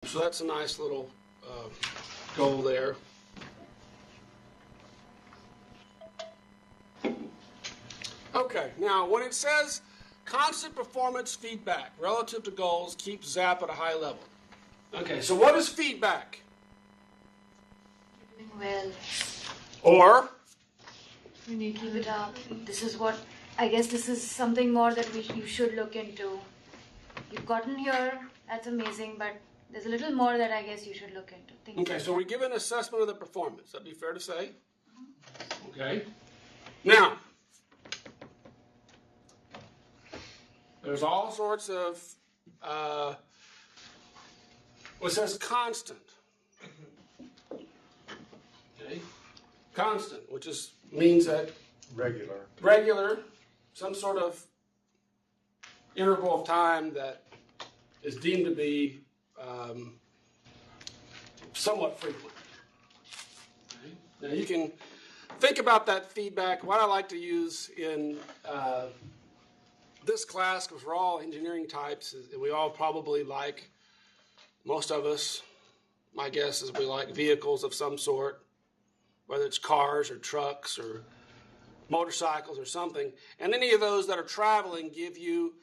So that's a nice little goal there. Okay, now when it says constant performance feedback relative to goals keeps Zapp at a high level. Okay, so what is feedback? Doing well. Or? You need to keep it up. This is what, I guess this is something more that you should look into. You've gotten here, that's amazing, but there's a little more that I guess you should look into. Okay, so we give an assessment of the performance. That'd be fair to say? Okay. Now, there's all sorts of, it says constant. Okay. Constant, which means that regular, some sort of interval of time that is deemed to be somewhat frequent. Okay. Now you can think about that feedback. What I like to use in this class, because we're all engineering types, and we all probably like, most of us, my guess is we like vehicles of some sort, whether it's cars or trucks or motorcycles or something. And any of those that are traveling give you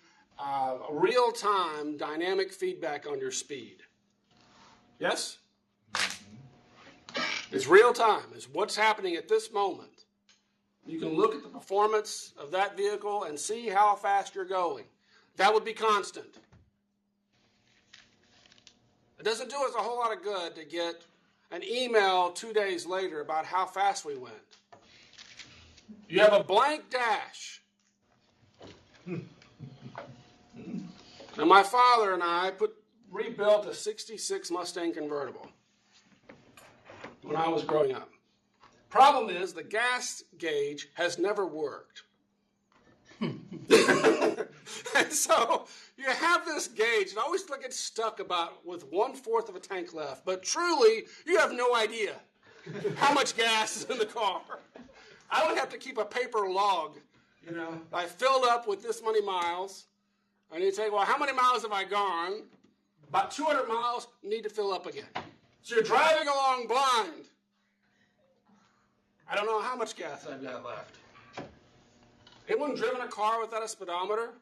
real-time dynamic feedback on your speed. Yes? It's real-time. It's what's happening at this moment. You can look at the performance of that vehicle and see how fast you're going. That would be constant. It doesn't do us a whole lot of good to get an email 2 days later about how fast we went. You have a blank dash. Now, my father and I rebuilt a 66 Mustang convertible when I was growing up. Problem is, the gas gauge has never worked. And so you have this gauge, and always get stuck with 1/4 of a tank left. But truly, you have no idea how much gas is in the car. I would have to keep a paper log. I filled up with this many miles. And you say, well, how many miles have I gone? About 200 miles, need to fill up again. So you're driving along blind. I don't know how much gas I've got left. Anyone driven a car without a speedometer?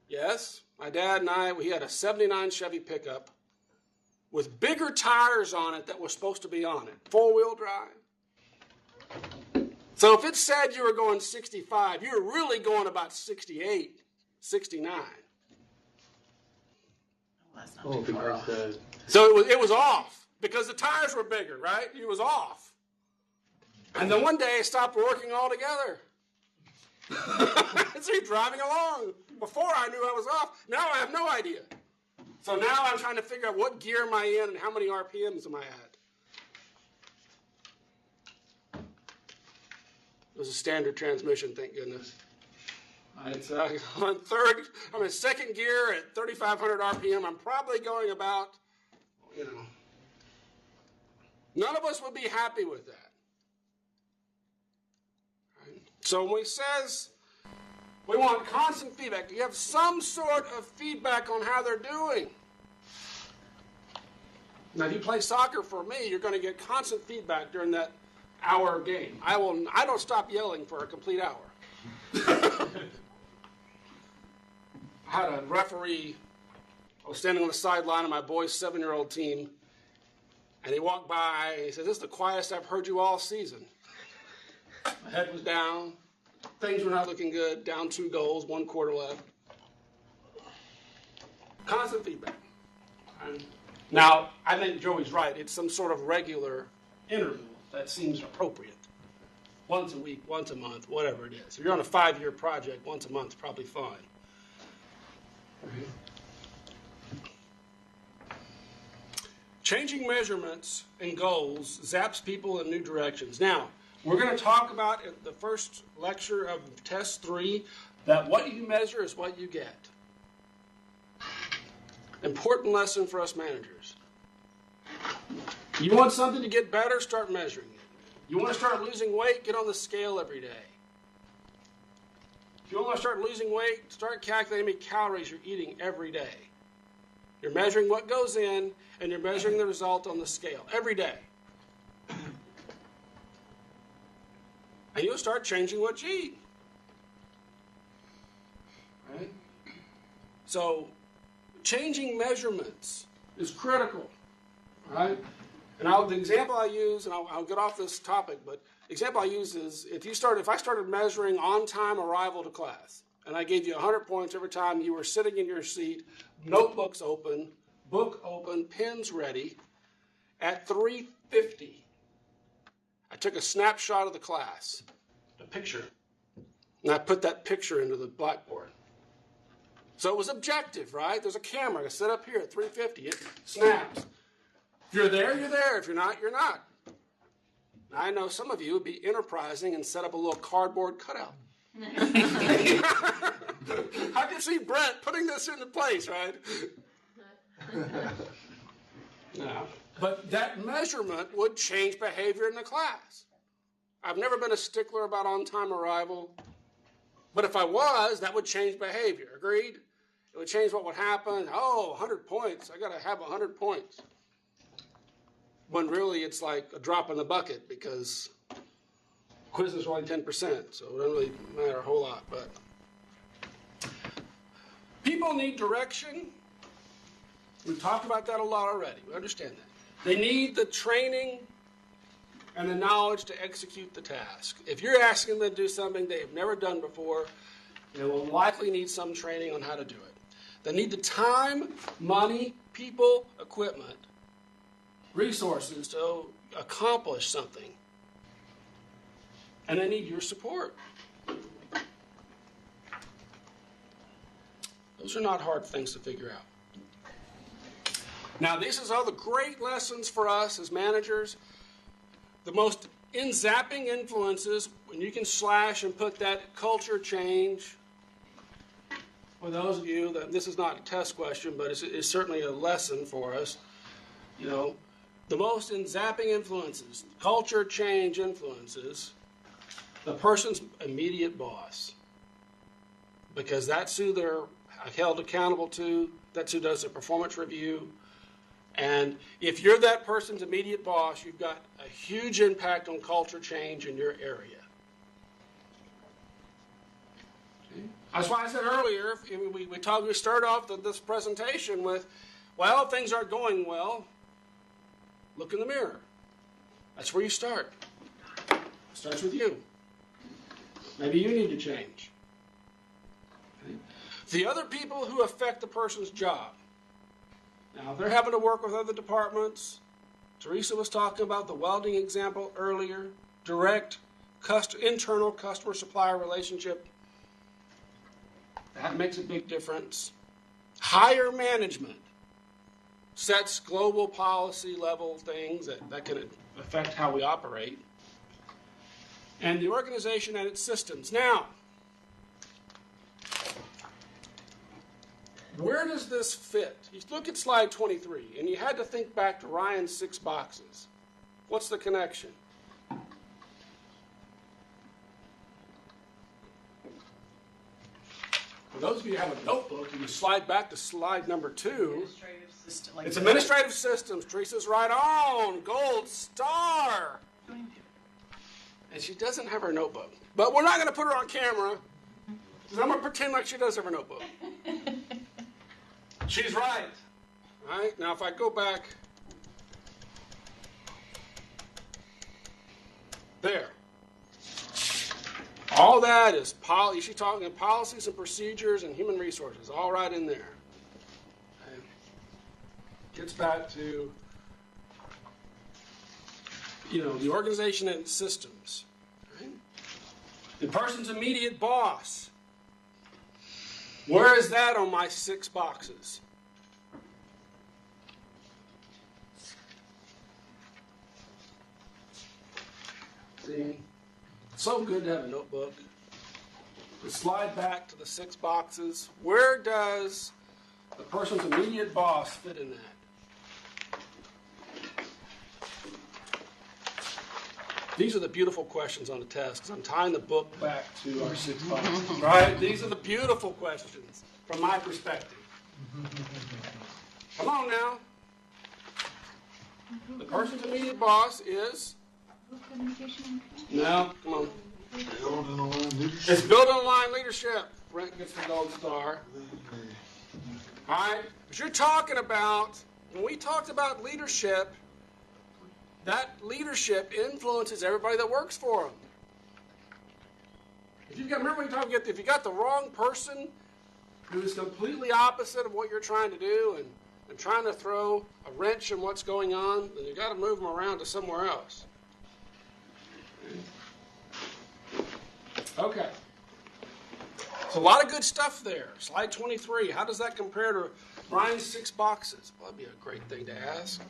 Yes. My dad and we had a 79 Chevy pickup with bigger tires on it that were supposed to be on it. 4-wheel drive. So if it said you were going 65, you were really going about 68, 69. That's not too far off. So it was off because the tires were bigger, right? It was off. And then one day it stopped working altogether. So you're driving along. Before I knew I was off. Now I have no idea. So now I'm trying to figure out what gear am I in and how many RPMs am I at. It was a standard transmission, thank goodness. It's I'm in second gear at 3,500 RPM. I'm probably going about, none of us would be happy with that. Right? So when he says we want constant feedback, you have some sort of feedback on how they're doing. Now, if you play soccer for me, you're going to get constant feedback during that hour game. I don't stop yelling for a complete hour. I had a referee. I was standing on the sideline of my boys' 7-year-old team, and he walked by and he said, "This is the quietest I've heard you all season." My head was down. Things were not looking good. Down 2 goals, 1 quarter left. Constant feedback. Now, I think Joey's right. It's some sort of regular interval that seems appropriate. Once a week, once a month, whatever it is. If you're on a 5-year project, once a month is probably fine. Changing measurements and goals zaps people in new directions. Now, we're going to talk about in the first lecture of test 3 that what you measure is what you get. Important lesson for us managers. You want something to get better, start measuring it. You want to start losing weight, get on the scale every day. If you want to start losing weight, start calculating how many calories you're eating every day. You're measuring what goes in, and you're measuring the result on the scale every day. And you'll start changing what you eat. Right? So, changing measurements is critical. Right? And the example I use, and I'll get off this topic, but the example I use is if I started measuring on-time arrival to class, and I gave you 100 points every time you were sitting in your seat, notebooks open, book open, pens ready, at 3:50, I took a snapshot of the class, a picture, and I put that picture into the blackboard. So it was objective, right? There's a camera set up here at 3:50. It snaps. If you're there, you're there. If you're not, you're not. I know some of you would be enterprising and set up a little cardboard cutout. I can see Brent putting this into place, right? No. But that measurement would change behavior in the class. I've never been a stickler about on-time arrival, but if I was, that would change behavior. Agreed? It would change what would happen. Oh, 100 points. I got to have 100 points. When really it's like a drop in the bucket because quiz is only 10%, so it doesn't really matter a whole lot. But people need direction. We've talked about that a lot already. We understand that. They need the training and the knowledge to execute the task. If you're asking them to do something they have never done before, they will likely need some training on how to do it. They need the time, money, people, equipment, resources to accomplish something. And they need your support. Those are not hard things to figure out. Now, this is all the great lessons for us as managers. The most zapping influences, when you can slash and put that culture change. For those of you that this is not a test question, but it's certainly a lesson for us. You know, the most zapping influences, culture change influences, the person's immediate boss. Because that's who they're held accountable to. That's who does the performance review. And if you're that person's immediate boss, you've got a huge impact on culture change in your area. Okay. That's why I said earlier, we start off this presentation with, well, things aren't going well. Look in the mirror. That's where you start. It starts with you. Maybe you need to change. Okay. The other people who affect the person's job. Now, if they're having to work with other departments, Teresa was talking about the welding example earlier, direct internal customer-supplier relationship. That makes a big difference. Higher management sets global policy level things that can affect how we operate. And the organization and its systems. Now, where does this fit? You look at slide 23, and you had to think back to Ryan's 6 boxes. What's the connection? For those of you who have a notebook, you can slide back to slide number 2. It's administrative systems. Teresa's right on. Gold star. And she doesn't have her notebook. But we're not going to put her on camera, because I'm going to pretend like she does have her notebook. She's right. Right? Now, if I go back there, all that is she's talking about policies and procedures and human resources, all right in there. Okay. Gets back to, the organization and systems. Right? The person's immediate boss. Where is that on my 6 boxes? See, it's so good to have a notebook. We slide back to the 6 boxes. Where does the person's immediate boss fit in that? These are the beautiful questions on the test, because I'm tying the book back to our 6 boxes, right? These are the beautiful questions from my perspective. Come on now. The person's immediate boss is? Communication. No, come on. Building a line leadership. It's building a line leadership. Brent gets the gold star. All right? But you're talking about, when we talked about leadership, that leadership influences everybody that works for them. If you got the wrong person who's completely opposite of what you're trying to do and trying to throw a wrench in what's going on, then you got to move them around to somewhere else. Okay. So a lot of good stuff there. Slide 23. How does that compare to Ryan's 6 boxes? Well, that'd be a great thing to ask.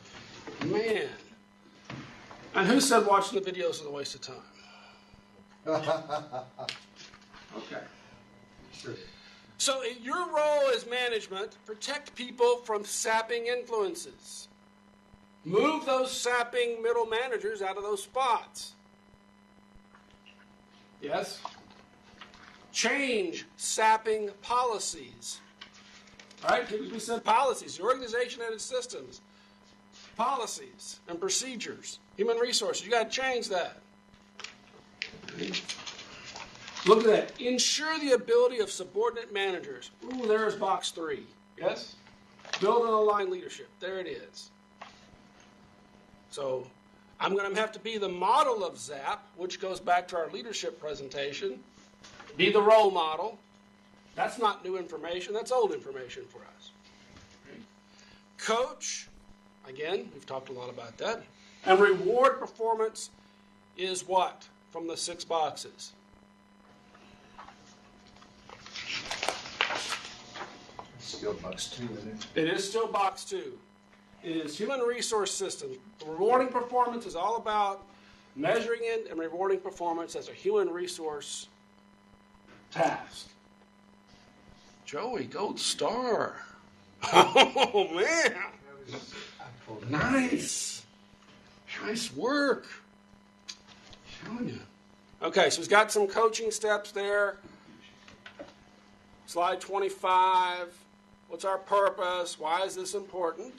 Man. And who said watching the videos is a waste of time? Okay. So your role as management, protect people from sapping influences. Move those sapping middle managers out of those spots. Yes? Change sapping policies. All right? We said policies. The organization and its systems. Policies and procedures. Human resources. You got to change that. Look at that. Ensure the ability of subordinate managers. Ooh, there's box 3. Yes? Building a line leadership. There it is. So I'm going to have to be the model of Zapp, which goes back to our leadership presentation. Be the role model. That's not new information. That's old information for us. Coach. Again, we've talked a lot about that. And reward performance is what from the 6 boxes? Still box 2, isn't It is still box 2. It is human resource systems. Rewarding performance is all about measuring it and rewarding performance as a human resource task. Joey, gold star. Oh, man. Nice. Nice work. Showing you. Okay, so he's got some coaching steps there. Slide 25. What's our purpose? Why is this important?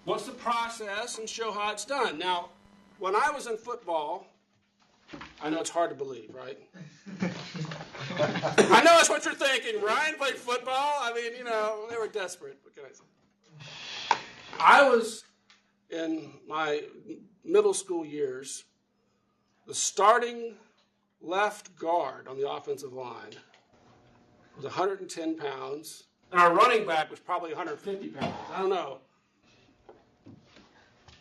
What's the process? And show how it's done. Now, when I was in football, I know it's hard to believe, right? I know that's what you're thinking. Ryan played football. I mean, they were desperate. What can I say? I was, in my middle school years, the starting left guard on the offensive line was 110 pounds. And our running back was probably 150 pounds. I don't know.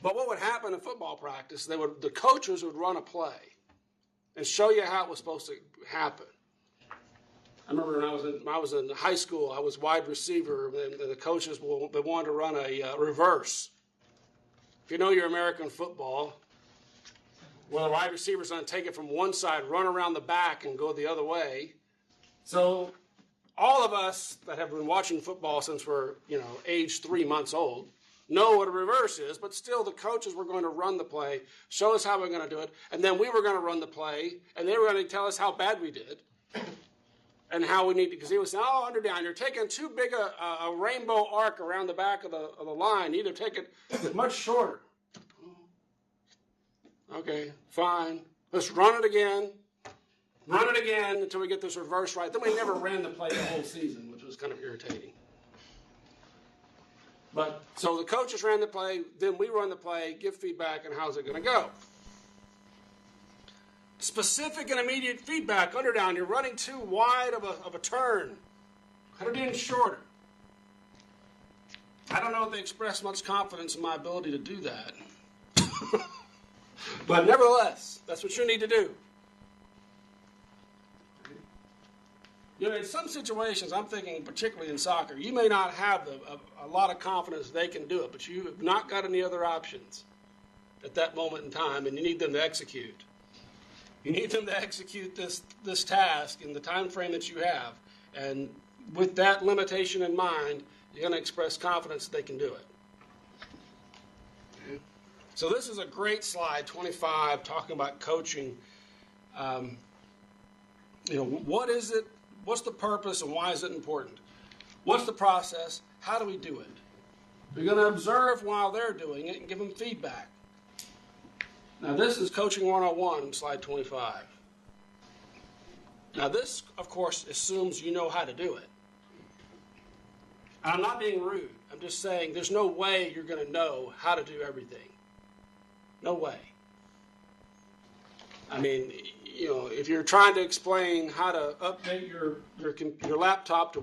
But what would happen in football practice, the coaches would run a play and show you how it was supposed to happen. I remember when I was in high school, I was wide receiver, and the coaches they wanted to run a reverse. If you know your American football, well, the wide receiver's going to take it from one side, run around the back, and go the other way. So all of us that have been watching football since we're, age 3 months old, know what a reverse is, but still the coaches were going to run the play, show us how we're going to do it, and then we were going to run the play, and they were going to tell us how bad we did and how we need to, because he was saying, down, you're taking too big a rainbow arc around the back of the line. You need to take it much shorter. Okay, fine. Let's run it again. Run it again until we get this reverse right. Then we never ran the play the whole season, which was kind of irritating. But so the coaches ran the play, then we run the play, give feedback, and how's it going to go? Specific and immediate feedback, down. You're running too wide of a turn. Cut it in shorter. I don't know if they express much confidence in my ability to do that. But nevertheless, that's what you need to do. In some situations, I'm thinking particularly in soccer, you may not have a lot of confidence they can do it, but you have not got any other options at that moment in time, and you need them to execute. You need them to execute this task in the time frame that you have. And with that limitation in mind, you're going to express confidence that they can do it. Okay. So this is a great slide, 25, talking about coaching. What is it? What's the purpose and why is it important? What's the process? How do we do it? We're going to observe while they're doing it and give them feedback. Now this is Coaching 101, slide 25. Now this, of course, assumes you know how to do it. I'm not being rude. I'm just saying there's no way you're going to know how to do everything. No way. I mean, if you're trying to explain how to update your laptop to